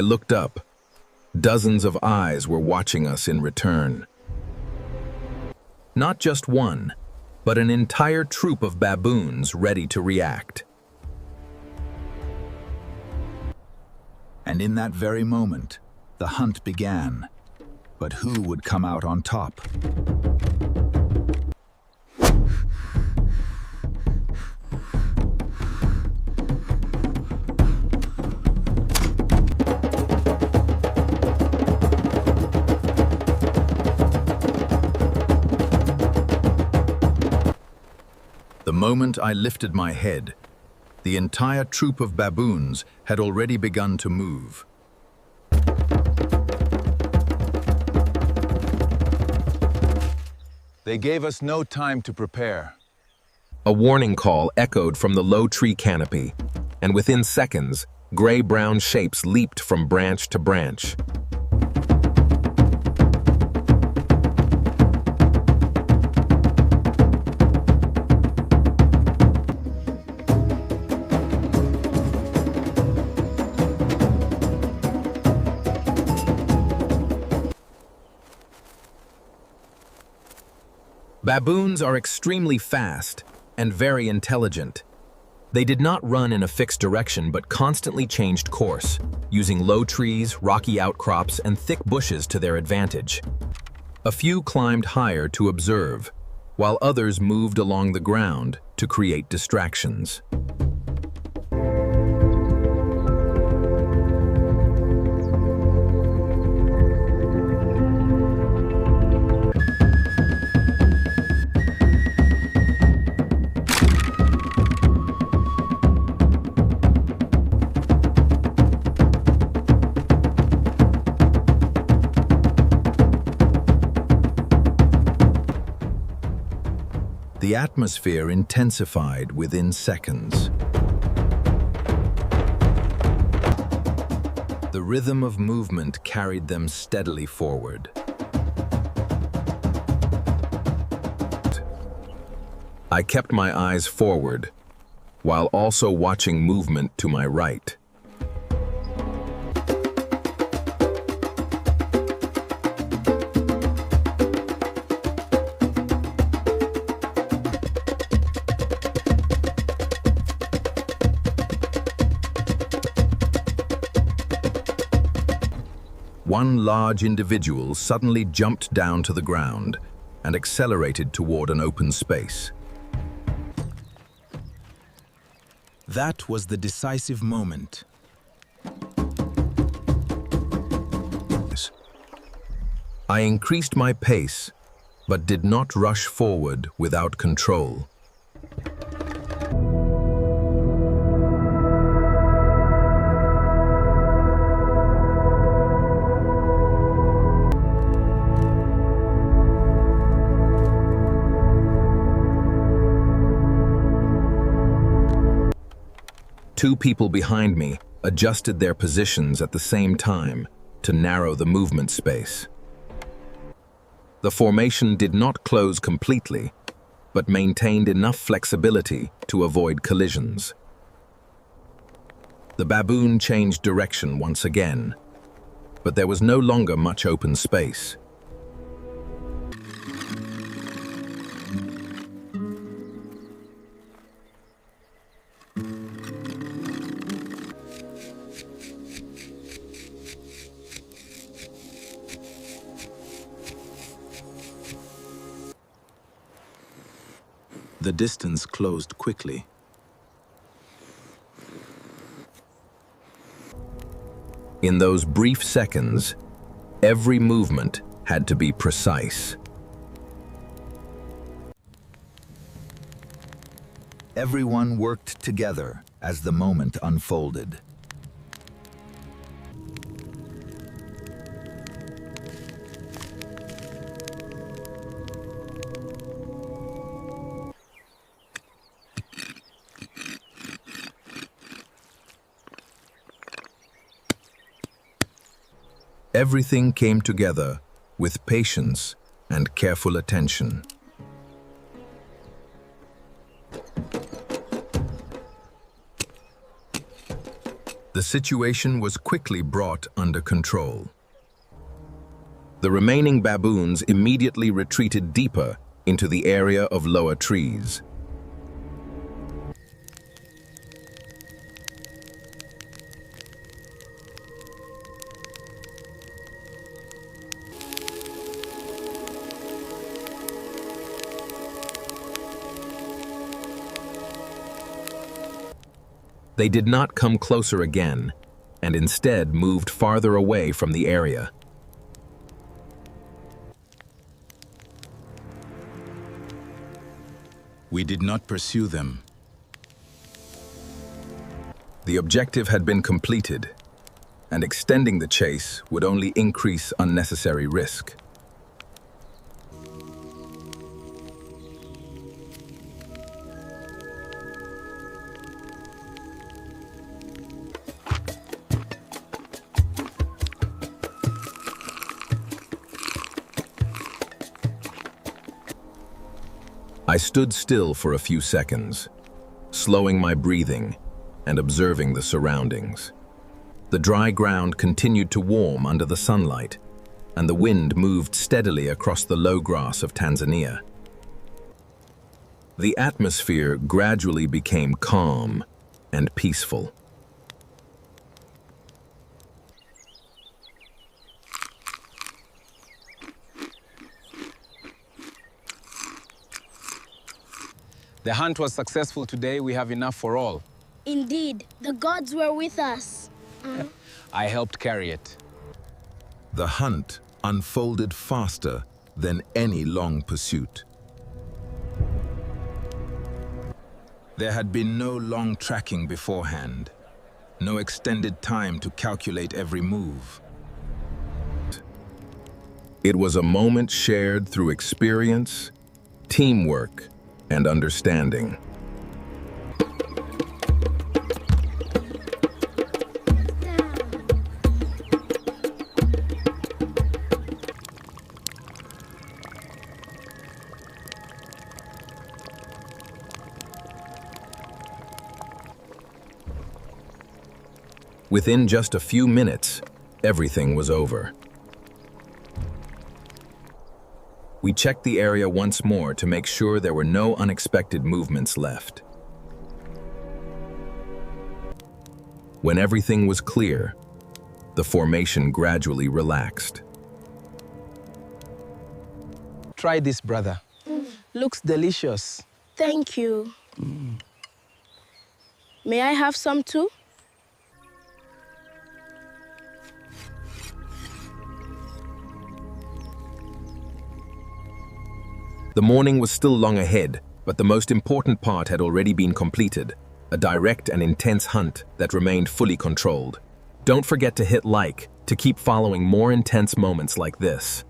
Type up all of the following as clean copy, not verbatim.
I looked up. Dozens of eyes were watching us in return. Not just one, but an entire troop of baboons ready to react. And in that very moment, the hunt began. But who would come out on top? The moment I lifted my head, the entire troop of baboons had already begun to move. They gave us no time to prepare. A warning call echoed from the low tree canopy, and within seconds, gray-brown shapes leaped from branch to branch. Baboons are extremely fast and very intelligent. They did not run in a fixed direction but constantly changed course, using low trees, rocky outcrops, and thick bushes to their advantage. A few climbed higher to observe, while others moved along the ground to create distractions. The atmosphere intensified within seconds. The rhythm of movement carried them steadily forward. I kept my eyes forward, while also watching movement to my right. One large individual suddenly jumped down to the ground and accelerated toward an open space. That was the decisive moment. I increased my pace, but did not rush forward without control. Two people behind me adjusted their positions at the same time to narrow the movement space. The formation did not close completely, but maintained enough flexibility to avoid collisions. The baboon changed direction once again, but there was no longer much open space. The distance closed quickly. In those brief seconds, every movement had to be precise. Everyone worked together as the moment unfolded. Everything came together with patience and careful attention. The situation was quickly brought under control. The remaining baboons immediately retreated deeper into the area of lower trees. They did not come closer again, and instead moved farther away from the area. We did not pursue them. The objective had been completed, and extending the chase would only increase unnecessary risk. I stood still for a few seconds, slowing my breathing and observing the surroundings. The dry ground continued to warm under the sunlight, and the wind moved steadily across the low grass of Tanzania. The atmosphere gradually became calm and peaceful. The hunt was successful today. We have enough for all. Indeed, the gods were with us. I helped carry it. The hunt unfolded faster than any long pursuit. There had been no long tracking beforehand, no extended time to calculate every move. It was a moment shared through experience, teamwork, and understanding. Within just a few minutes, everything was over. We checked the area once more to make sure there were no unexpected movements left. When everything was clear, the formation gradually relaxed. Try this, brother. Looks delicious. Thank you. May I have some too? The morning was still long ahead, but the most important part had already been completed, a direct and intense hunt that remained fully controlled. Don't forget to hit like to keep following more intense moments like this.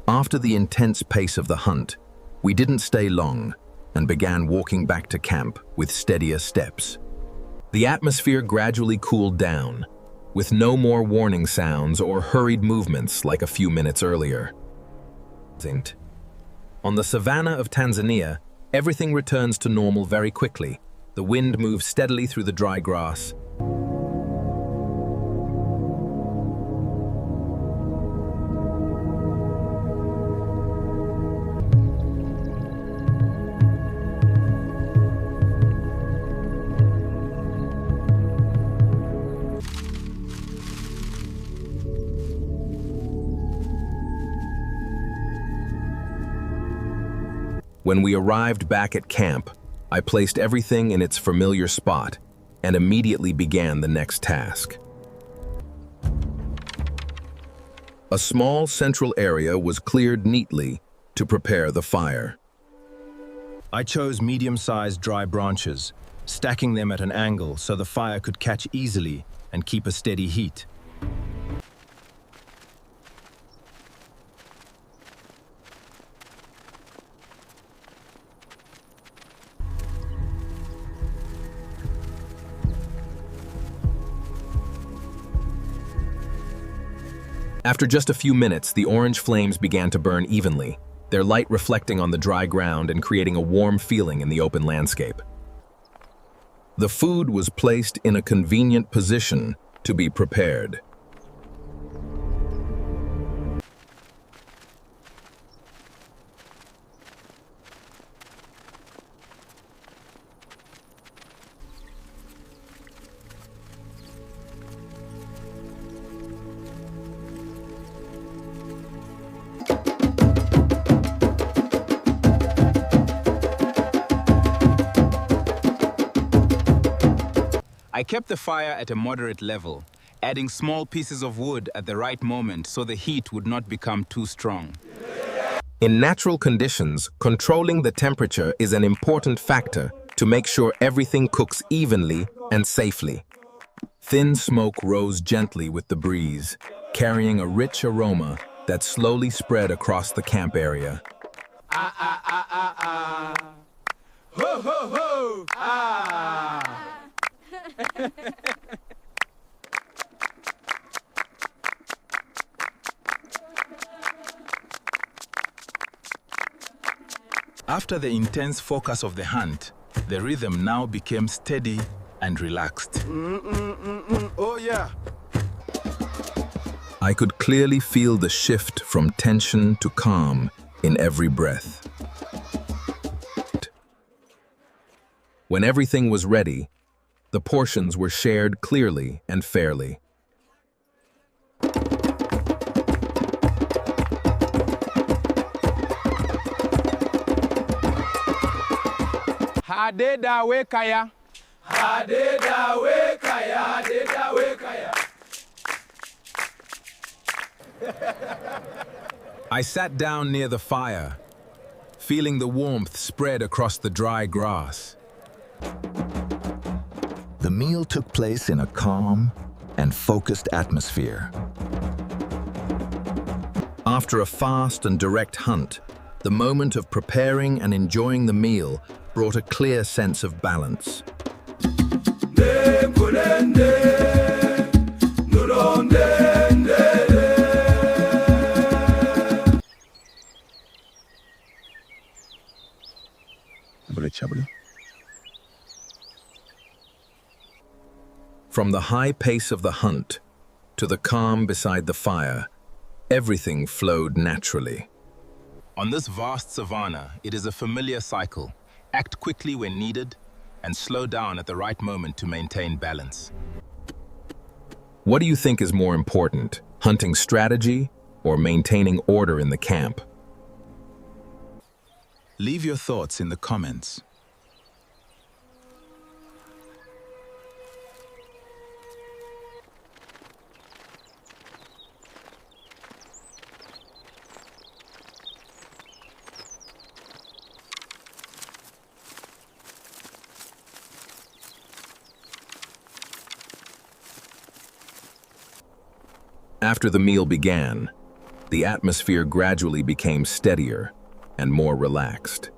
After the intense pace of the hunt, we didn't stay long and began walking back to camp with steadier steps. The atmosphere gradually cooled down, with no more warning sounds or hurried movements like a few minutes earlier. On the savanna of Tanzania, everything returns to normal very quickly. The wind moves steadily through the dry grass. When we arrived back at camp, I placed everything in its familiar spot and immediately began the next task. A small central area was cleared neatly to prepare the fire. I chose medium-sized dry branches, stacking them at an angle so the fire could catch easily and keep a steady heat. After just a few minutes, the orange flames began to burn evenly, their light reflecting on the dry ground and creating a warm feeling in the open landscape. The food was placed in a convenient position to be prepared. I kept the fire at a moderate level, adding small pieces of wood at the right moment so the heat would not become too strong. In natural conditions, controlling the temperature is an important factor to make sure everything cooks evenly and safely. Thin smoke rose gently with the breeze, carrying a rich aroma that slowly spread across the camp area. Ho, ho, ho! Ah! After the intense focus of the hunt, the rhythm now became steady and relaxed. Oh yeah! I could clearly feel the shift from tension to calm in every breath. When everything was ready, the portions were shared clearly and fairly. Hadzabe kaya. Hadzabe kaya, Hadzabe kaya. I sat down near the fire, feeling the warmth spread across the dry grass. The meal took place in a calm and focused atmosphere. After a fast and direct hunt, the moment of preparing and enjoying the meal brought a clear sense of balance. From the high pace of the hunt to the calm beside the fire, everything flowed naturally. On this vast savanna, it is a familiar cycle. Act quickly when needed and slow down at the right moment to maintain balance. What do you think is more important, hunting strategy or maintaining order in the camp? Leave your thoughts in the comments. After the meal began, the atmosphere gradually became steadier and more relaxed.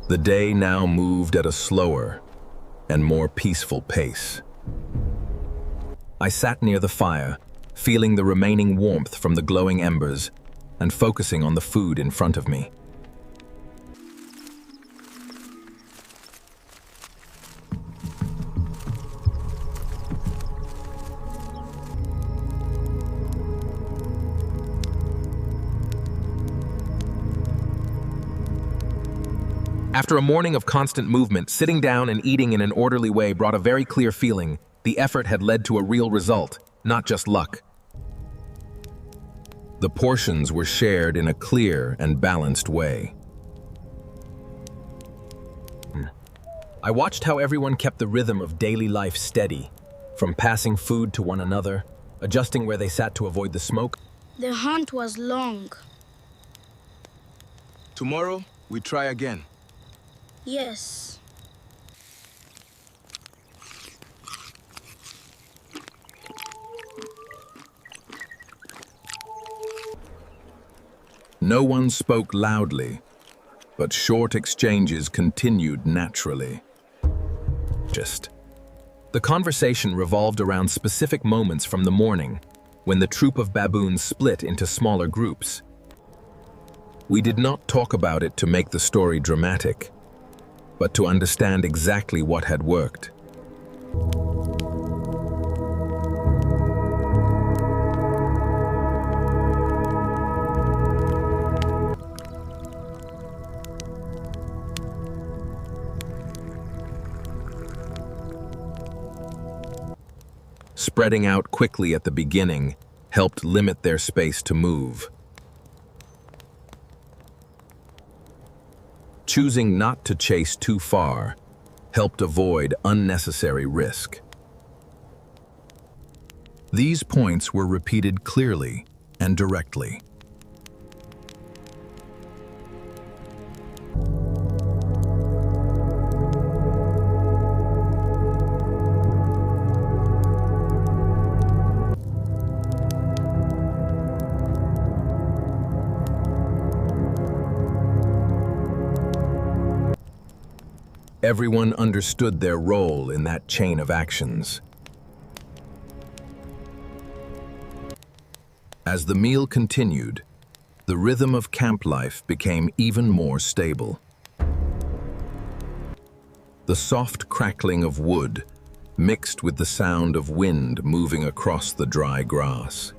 The day now moved at a slower and more peaceful pace. I sat near the fire, feeling the remaining warmth from the glowing embers and focusing on the food in front of me. After a morning of constant movement, sitting down and eating in an orderly way brought a very clear feeling. The effort had led to a real result, not just luck. The portions were shared in a clear and balanced way. I watched how everyone kept the rhythm of daily life steady, from passing food to one another, adjusting where they sat to avoid the smoke. The hunt was long. Tomorrow, we try again. Yes. No one spoke loudly, but short exchanges continued naturally. The conversation revolved around specific moments from the morning, when the troop of baboons split into smaller groups. We did not talk about it to make the story dramatic, but to understand exactly what had worked. Spreading out quickly at the beginning helped limit their space to move. Choosing not to chase too far helped avoid unnecessary risk. These points were repeated clearly and directly. Everyone understood their role in that chain of actions. As the meal continued, the rhythm of camp life became even more stable. The soft crackling of wood mixed with the sound of wind moving across the dry grass.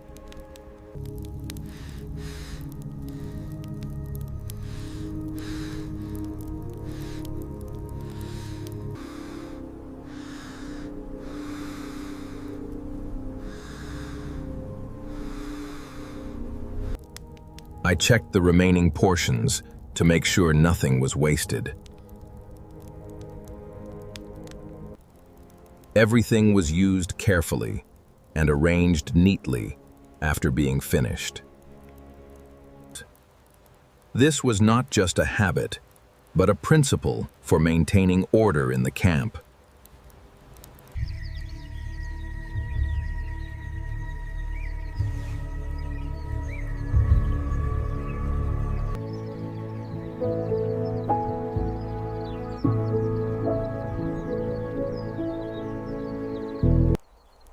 I checked the remaining portions to make sure nothing was wasted. Everything was used carefully and arranged neatly after being finished. This was not just a habit, but a principle for maintaining order in the camp.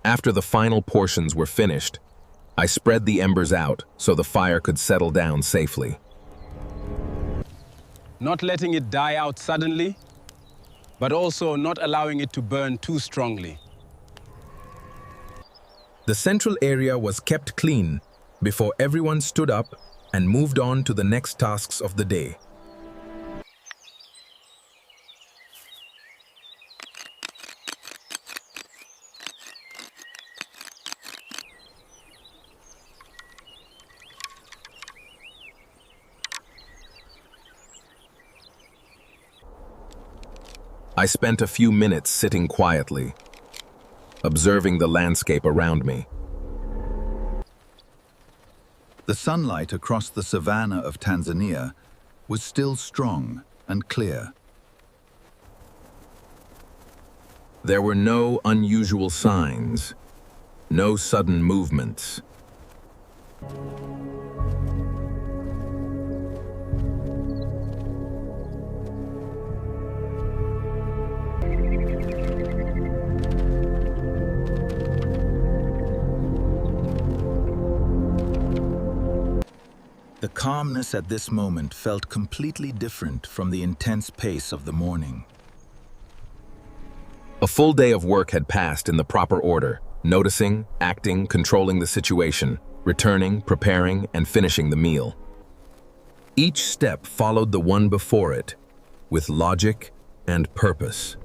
After the final portions were finished, I spread the embers out so the fire could settle down safely. Not letting it die out suddenly, but also not allowing it to burn too strongly. The central area was kept clean before everyone stood up and moved on to the next tasks of the day. I spent a few minutes sitting quietly, observing the landscape around me. The sunlight across the savanna of Tanzania was still strong and clear. There were no unusual signs, no sudden movements. The calmness at this moment felt completely different from the intense pace of the morning. A full day of work had passed in the proper order, noticing, acting, controlling the situation, returning, preparing, and finishing the meal. Each step followed the one before it, with logic and purpose.